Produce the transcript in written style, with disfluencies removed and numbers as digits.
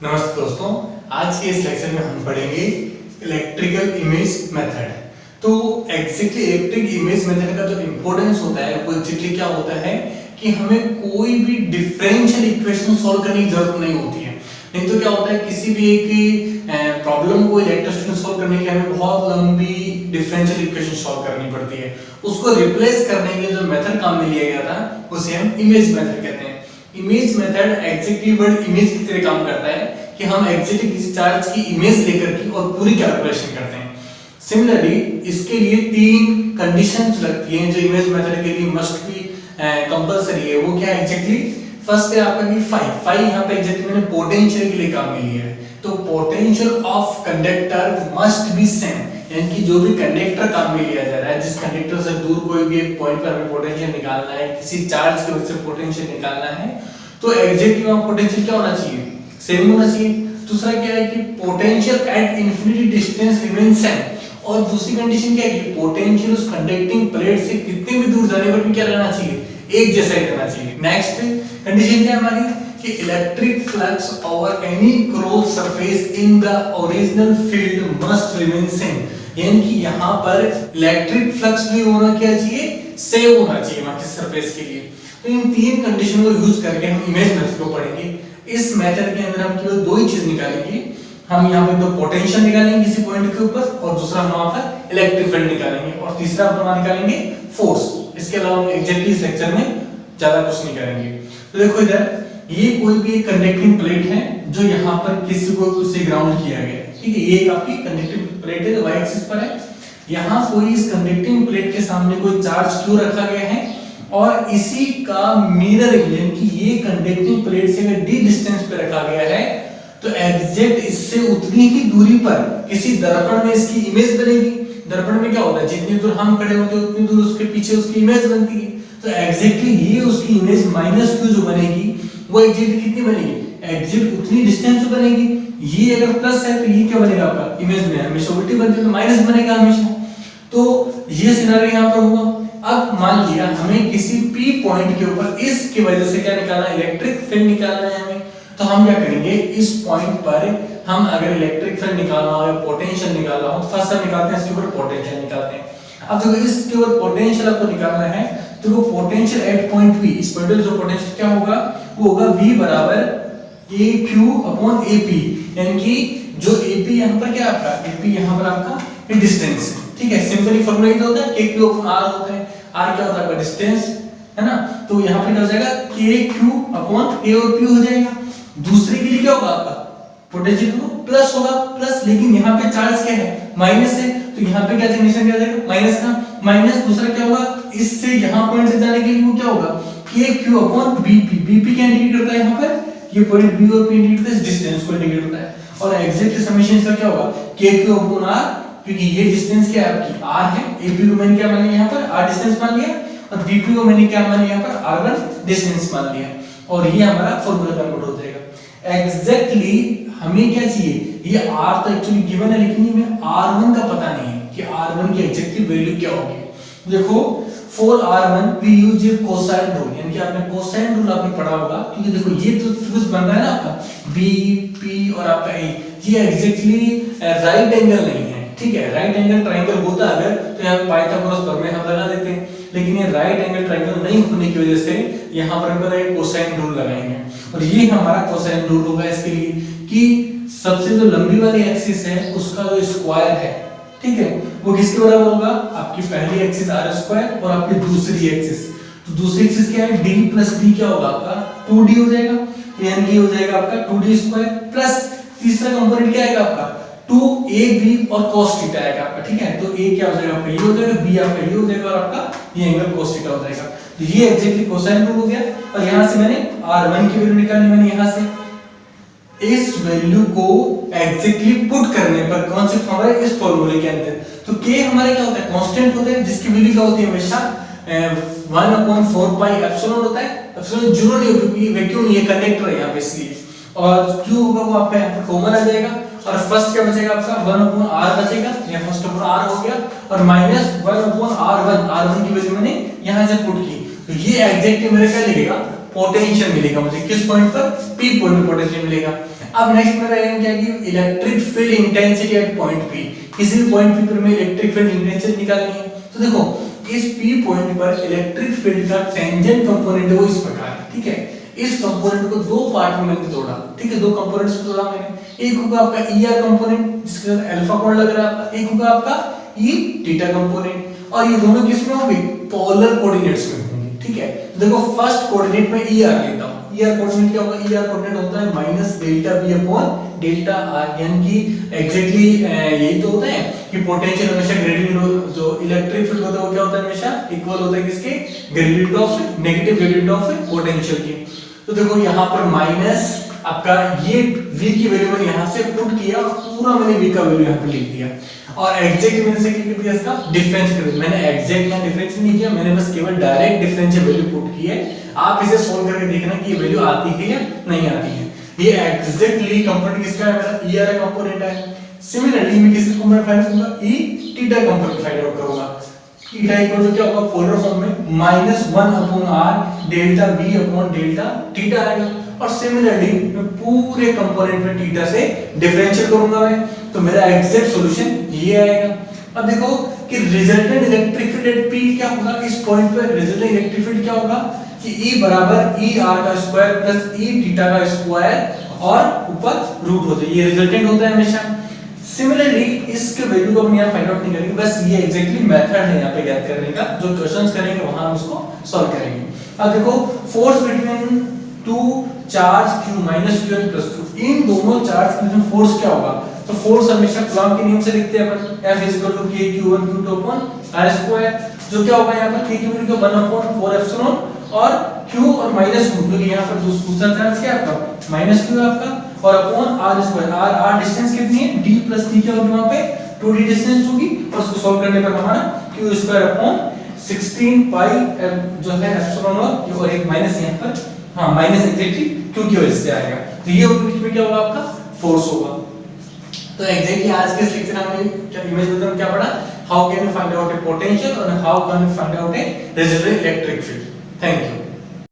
नमस्ते दोस्तों, आज के इस लेक्चर में हम पढ़ेंगे इलेक्ट्रिकल इमेज मेथड। तो एग्जैक्टली इलेक्ट्रिक इमेज मेथड का जो इम्पोर्टेंस होता है वो एग्जैक्टली क्या होता है कि हमें कोई भी डिफरेंशियल इक्वेशन सॉल्व करने की जरूरत नहीं होती है। नहीं तो क्या होता है, किसी भी एक प्रॉब्लम को इलेक्ट्रिक सॉल्व करने के लिए हमें बहुत लंबी डिफरेंशियल इक्वेशन सॉल्व करनी पड़ती है। उसको रिप्लेस करने के लिए जो मेथड काम में लिया गया था उसे हम इमेज मेथड कहते हैं। Image method exactly word image की तरह काम करता है कि हम एग्जैक्टली किसी चार्ज की इमेज लेकर के और पूरी कैलकुलेशन करते हैं। सिमिलरली इसके लिए तीन कंडीशंस लगती हैं जो इमेज मेथड के लिए मस्ट बी कंपलसरी है। वो क्या है एग्जैक्टली? फर्स्ट है आपका कि फाई यहां पे एग्जैक्टली मैंने पोटेंशियल के लिए काम में लिया है। तो potential of conductor must be same, यानी कि जो भी कंडक्टर काम में लिया जा रहा है, जिस कंडक्टर से दूर कोई भी एक पॉइंट पर हमें पोटेंशियल निकालना है, किसी चार्ज की वजह से पोटेंशियल निकालना है, तो एग्जैक्टली वहां पोटेंशियल क्या होना चाहिए? सेम होना चाहिए। दूसरा क्या है कि potential at infinity distance remain same, और दूसरी कंडीशन क्या है कि पोटेंशियल उस कंडक्टिंग प्लेट से कितने भी दूर जाने पर भी क्या रहना चाहिए? एक जैसा ही रहना चाहिए। नेक्स्ट कंडीशन क्या है हमारी कि electric flux over any cross surface in the original field must remain same, यानी कि यहाँ पर इलेक्ट्रिक फ्लक्स भी होना क्या चाहिए? सेम होना चाहिए वहां के सरफेस के लिए। तो इन तीन कंडीशन को यूज करके हम इमेज मेथड को पढ़ेंगे। इस मेथड के अंदर हम केवल दो ही चीज निकालेंगे। हम यहाँ पे तो पोटेंशियल निकालेंगे किसी पॉइंट के ऊपर, और दूसरा हम वहां पर इलेक्ट्रिक फील्ड निकालेंगे, और तीसरा हम वहां निकालेंगे फोर्स। इसके अलावा हम एग्जैक्टली इस लेक्चर में ज्यादा कुछ नहीं करेंगे। तो देखो इधर ये कोई भी एक कंडक्टिंग प्लेट है जो यहाँ पर किसी को उससे ग्राउंड किया गया है, ठीक है। ये एक आपकी कंडक्टिंग प्लेट है जो वाई एक्सिस पर है। यहाँ कोई इस कंडक्टिंग प्लेट के सामने कोई चार्ज क्यों रखा गया है, और इसी का मिरर यानी कि ये कंडक्टिंग प्लेट से अगर डी डिस्टेंस पे रखा गया है तो एग्जैक्ट इससे उतनी ही दूरी पर किसी दर्पण में इसकी इमेज बनेगी। दर्पण में क्या होता है, जितनी दूर हम खड़े होते हैं उतनी दूर उसके पीछे उसकी इमेज बनती है। तो एग्जैक्टली ये उसकी इमेज माइनस क्यू जो बनेगी वो एग्जैक्टली कितनी बनेगी? एग्जैक्ट उतनी डिस्टेंस पे बनेगी। ये अगर प्लस है तो ये क्या बनेगा आपका? इमेज में हमेशा उल्टी बनती है तो माइनस बनेगा हमेशा। तो ये सिनेरियो यहाँ पर होगा। अब मान लिया हमें किसी P पॉइंट के ऊपर इसकी वजह से क्या निकालना है? इलेक्ट्रिक फील्ड निकालना है हमें। तो हम क्या करेंगे, इस पॉइंट पर हम अगर इलेक्ट्रिक फील्ड निकालना हो या पोटेंशियल निकालना हो तो फर्स्ट हम निकालते हैं इसके ऊपर पोटेंशियल निकालते हैं। अब देखो इसके ऊपर पोटेंशियल आपको निकालना है तो वो पोटेंशियल एट पॉइंट P, इस पॉइंट पे जो पोटेंशियल क्या होगा वो होगा V बराबर AQ/AP, यानी कि जो AP यहाँ पर क्या आपका AP यहाँ पर आपका डिस्टेंस है, ठीक है। सिंपली फॉर्मूला ये होता है KQ/R होता है। R क्या होता है आपका? डिस्टेंस, है ना। तो यहाँ पे क्या हो जाएगा KQ/A और P हो जाएगा। दूसरे के लिए क्या होगा आपका? पोटेंशियल को प्लस होगा, प्लस, लेकिन यहाँ पे चार्ज क्या है? माइनस है, तो यहाँ पे क्या सिग्निफिकेशन क्या जाएगा? माइनस का माइनस। दूसरा क्या होगा, इससे यहाँ पॉइंट से जाने के लिए वो क्या होगा? KQ/BP। BP क्या इंडिकेट करता है यहाँ पर? ये पॉइंट B और P इंडिकेट करता है डिस्टेंस को इंडिकेट करता है। और एग्जैक्ट समेशन इसका क्या होगा? KQ/R, क्योंकि ये डिस्टेंस क्या है आपकी? R है। AP को मैंने क्या मान लिया यहाँ पर? R डिस्टेंस मान लिया, और BP को मैंने क्या मान लिया यहाँ पर? R1 डिस्टेंस मान लिया, और ये हमारा फॉर्मूला कन्वर्ट हो जाएगा। एग्जैक्टली हमें क्या चाहिए? ये R तो एक्चुअली गिवन है, लेकिन हमें R1 का पता नहीं है कि R1 की एग्जैक्ट वैल्यू क्या होगी। देखो for R1 we use a cosine rule, यानी कि आपने कोसाइन रूल आपने पढ़ा होगा, क्योंकि देखो ये तो त्रिभुज बन रहा है ना आपका B P और आपका A, ये एग्जैक्टली राइट एंगल नहीं है, ठीक है। राइट एंगल ट्रायंगल होता अगर तो यहाँ पे पाइथागोरस प्रमेय हम लगा देते हैं, लेकिन ये राइट एंगल ट्रायंगल नहीं होने की वजह से यहाँ पर हम एक कोसाइन रूल लगाएंगे, और ये हमारा कोसाइन रूल होगा इसके लिए कि सबसे जो लंबी वाली एक्सिस है उसका जो स्क्वायर है, ठीक है, वो किसके बराबर होगा? आपकी पहली एक्सिस r² और आपकी दूसरी एक्सिस, तो दूसरी एक्सिस क्या है? d + d क्या होगा आपका? 2d हो जाएगा, यानी कि हो जाएगा आपका 2d² प्लस तीसरा कंपोनेंट क्या आएगा आपका? 2ab और cos थीटा आएगा आपका, ठीक है। तो a क्या हो जाएगा आपका? ये हो जाएगा, b आपका ये हो जाएगा, और आपका ये एंगल cos थीटा हो जाएगा। तो ये एग्जैक्टली कोसाइन रूल हो गया। और यहां से मैंने r1 की वैल्यू निकाली, मैंने यहां से इस वैल्यू को एग्जैक्टली पुट करने पर कौन से फॉर्मूला है? इस फॉर्मूले के अंदर। तो k हमारे क्या होता है? कांस्टेंट होता है, जिसकी वैल्यू क्या होती है? हमेशा 1/4πε होता है। एप्सिलॉन जीरो नहीं होगा क्योंकि वैक्यूम नहीं है, कंडक्टर है यहाँ पे, इसलिए। और q होगा वो आपका यहाँ पर कॉमन आ जाएगा, और फर्स्ट क्या बचेगा आपका? 1/r बचेगा, ये फर्स्ट ऑफ r हो गया, और माइनस 1/r1, r1 की वैल्यू मैंने यहाँ से पुट की। तो ये एग्जैक्टली मेरे क्या लिखेगा? पोटेंशियल मिलेगा मुझे। किस पॉइंट पर? पी पॉइंट पर पोटेंशियल मिलेगा। अब नेक्स्ट मेरा एम क्या है कि electric field intensity at point P, किसी भी पॉइंट पी पर मैं इलेक्ट्रिक फील्ड इंटेंसिटी निकालनी है। तो देखो इस पी पॉइंट पर इलेक्ट्रिक फील्ड का टेंजेंट कंपोनेंट है वो इस प्रकार है, ठीक है। इस कंपोनेंट को दो पार्ट में मैंने तोड़ा, ठीक है, दो कंपोनेंट्स को तोड़ा मैंने। एक होगा आपका ईआर कंपोनेंट जिसके साथ अल्फा कोण लग रहा है आपका, एक होगा आपका ई थीटा कंपोनेंट, और ये दोनों किस में होंगे? पोलर कोऑर्डिनेट्स में होंगे, ठीक है। तो देखो फर्स्ट कोऑर्डिनेट में ईआर लेता हूं। ईआर कोऑर्डिनेट क्या होगा? ईआर कोऑर्डिनेट होता है minus delta B upon delta R, यानी कि एग्जैक्टली यही तो होता है कि पोटेंशियल हमेशा ग्रेडियंट जो इलेक्ट्रिक फील्ड होता है वो क्या होता है? हमेशा इक्वल होता है किसके? Gradient of negative gradient of potential की। तो देखो यहाँ पर माइनस आपका ये v की वैल्यू मैंने यहाँ से पुट किया, पूरा मैंने v का वैल्यू यहाँ पे लिख दिया, और एग्जैक्ट मैंने से क्या कर दिया? इसका डिफरेंस कर दिया। मैंने एग्जैक्ट यहाँ डिफरेंस नहीं किया, मैंने बस केवल डायरेक्ट डिफरेंशियल वैल्यू पुट की है। आप इसे सोल्व करके देखना कि ये वैल्यू आती है या नहीं आती है। ये एग्जैक्टली कंपोनेंट किसका है? मेरा ईआर कंपोनेंट है। सिमिलरली मैं किसका कंपोनेंट फाइंड करूंगा? E theta component find out करूंगा। थीटा इक्वल टू क्या होगा? पोलर फॉर्म में -1 upon r delta v upon delta theta आएगा, और सिमिलरली मैं पूरे कंपोनेंट में थीटा से डिफरेंशिएट करूंगा मैं, तो मेरा एग्जैक्ट सॉल्यूशन ये आएगा। अब देखो कि resultant electric field at p क्या होगा? इस पॉइंट पर रिजल्टेंट इलेक्ट्रिक फील्ड क्या होगा कि E बराबर ER का स्क्वायर प्लस E थीटा का स्क्वायर और ऊपर रूट होता है, ये रिजल्टेंट होता है हमेशा। सिमिलरली इसके वैल्यू को हम यहाँ फाइंड आउट नहीं करेंगे, बस ये एग्जैक्टली मेथड है यहाँ पे ज्ञात करने का। जो क्वेश्चंस करेंगे वहां हम उसको सॉल्व करेंगे। अब देखो force between two charge q minus q and plus q, इन दोनों चार्ज के बीच में फोर्स क्या होगा? तो फोर्स हमेशा कूलॉम के नियम से लिखते हैं अपन, F = k q1 q2 upon r square, जो क्या होगा यहाँ पर k की वैल्यू का 1/4 एप्सिलॉन और q और माइनस q, क्योंकि यहाँ पर दूसरा चार्ज क्या है आपका? माइनस q है आपका, और upon r square. r distance कितनी है? d प्लस t क्या होगी वहां पे? 2d डिस्टेंस होगी, और उसको सॉल्व करने पर हमारा q स्क्वायर अपॉन 16 पाई जो है एप्सिलॉन और एक माइनस यहाँ पर, हां माइनस एग्जैक्टली q की वजह से आएगा। तो ये बीच में क्या होगा? आपका फोर्स होगा। तो एग्जैक्टली आज के इस लेक्चर में हमने क्या इमेज मेथड में क्या पढ़ा? How can we find out a potential और how can we find out a resultant electric field. Thank you.